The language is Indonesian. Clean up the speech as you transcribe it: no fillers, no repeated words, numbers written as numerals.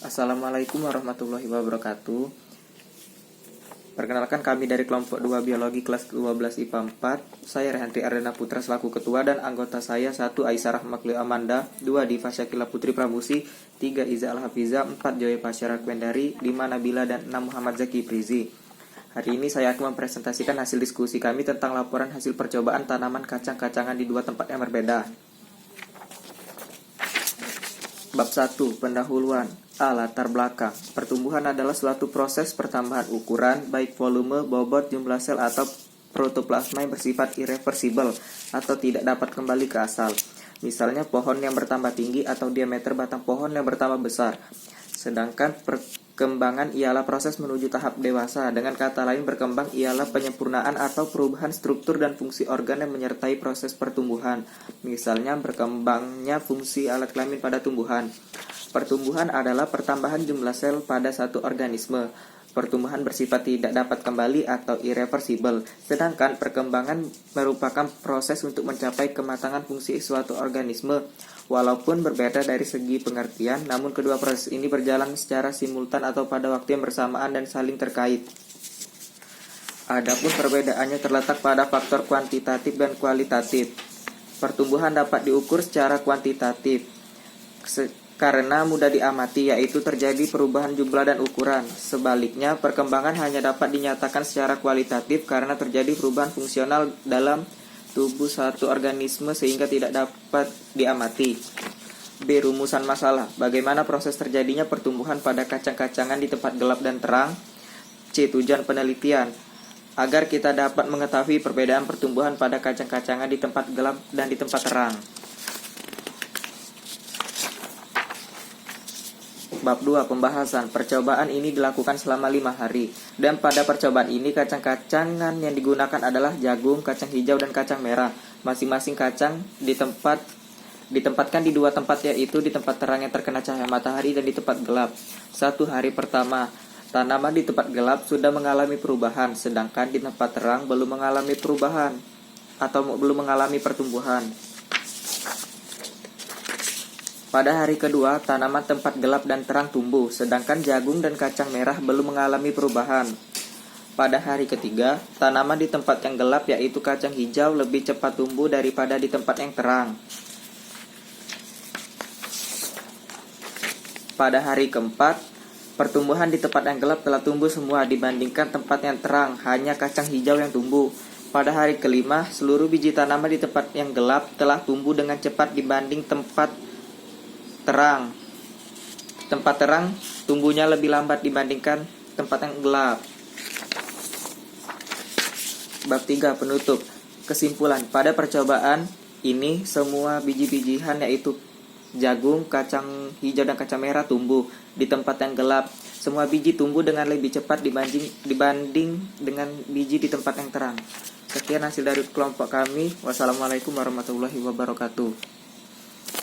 Assalamualaikum warahmatullahi wabarakatuh. Perkenalkan, kami dari kelompok 2 biologi kelas 12 IPA 4. Saya Rehanti Ardana Putra selaku ketua dan anggota saya 1 Aisyah Rahmaklio Amanda, 2 Diva Syakila Putri Pramusi, 3 Iza Al-Hafiza, 4 Joy Pasyara Kwendari, 5 Nabila dan 6 Muhammad Zaki Prizi. Hari ini saya akan mempresentasikan hasil diskusi kami tentang laporan hasil percobaan tanaman kacang-kacangan di 2 tempat yang berbeda. Bab 1. Pendahuluan. Latar belakang. Pertumbuhan adalah suatu proses pertambahan ukuran, baik volume, bobot, jumlah sel atau protoplasma yang bersifat irreversibel atau tidak dapat kembali ke asal. Misalnya pohon yang bertambah tinggi atau diameter batang pohon yang bertambah besar. Sedangkan perkembangan ialah proses menuju tahap dewasa. Dengan kata lain, berkembang ialah penyempurnaan atau perubahan struktur dan fungsi organ yang menyertai proses pertumbuhan. Misalnya berkembangnya fungsi alat kelamin pada tumbuhan. Pertumbuhan adalah pertambahan jumlah sel pada satu organisme. Pertumbuhan bersifat tidak dapat kembali atau irreversibel. Sedangkan perkembangan merupakan proses untuk mencapai kematangan fungsi suatu organisme. Walaupun berbeda dari segi pengertian, namun kedua proses ini berjalan secara simultan atau pada waktu yang bersamaan dan saling terkait. Adapun perbedaannya terletak pada faktor kuantitatif dan kualitatif. Pertumbuhan dapat diukur secara kuantitatif karena mudah diamati, yaitu terjadi perubahan jumlah dan ukuran. Sebaliknya, perkembangan hanya dapat dinyatakan secara kualitatif karena terjadi perubahan fungsional dalam tubuh satu organisme sehingga tidak dapat diamati. B. Rumusan masalah. Bagaimana proses terjadinya pertumbuhan pada kacang-kacangan di tempat gelap dan terang? C. Tujuan penelitian. Agar kita dapat mengetahui perbedaan pertumbuhan pada kacang-kacangan di tempat gelap dan di tempat terang. Bab 2. Pembahasan. Percobaan ini dilakukan selama 5 hari. Dan pada percobaan ini kacang-kacangan yang digunakan adalah jagung, kacang hijau, dan kacang merah. Masing-masing kacang ditempatkan di 2 tempat, yaitu di tempat terang yang terkena cahaya matahari dan di tempat gelap. 1 hari pertama, tanaman di tempat gelap sudah mengalami perubahan, sedangkan di tempat terang belum mengalami perubahan atau belum mengalami pertumbuhan. Pada hari kedua, tanaman tempat gelap dan terang tumbuh, sedangkan jagung dan kacang merah belum mengalami perubahan. Pada hari ketiga, tanaman di tempat yang gelap, yaitu kacang hijau, lebih cepat tumbuh daripada di tempat yang terang. Pada hari keempat, pertumbuhan di tempat yang gelap telah tumbuh semua dibandingkan tempat yang terang, hanya kacang hijau yang tumbuh. Pada hari kelima, seluruh biji tanaman di tempat yang gelap telah tumbuh dengan cepat dibanding tempat terang. Tempat terang tumbuhnya lebih lambat dibandingkan tempat yang gelap. Bab 3. Penutup. Kesimpulan. Pada percobaan ini semua biji-bijian, yaitu jagung, kacang hijau, dan kacang merah tumbuh di tempat yang gelap. Semua biji tumbuh dengan lebih cepat dibanding dengan biji di tempat yang terang. Sekian hasil dari kelompok kami. Wassalamualaikum warahmatullahi wabarakatuh.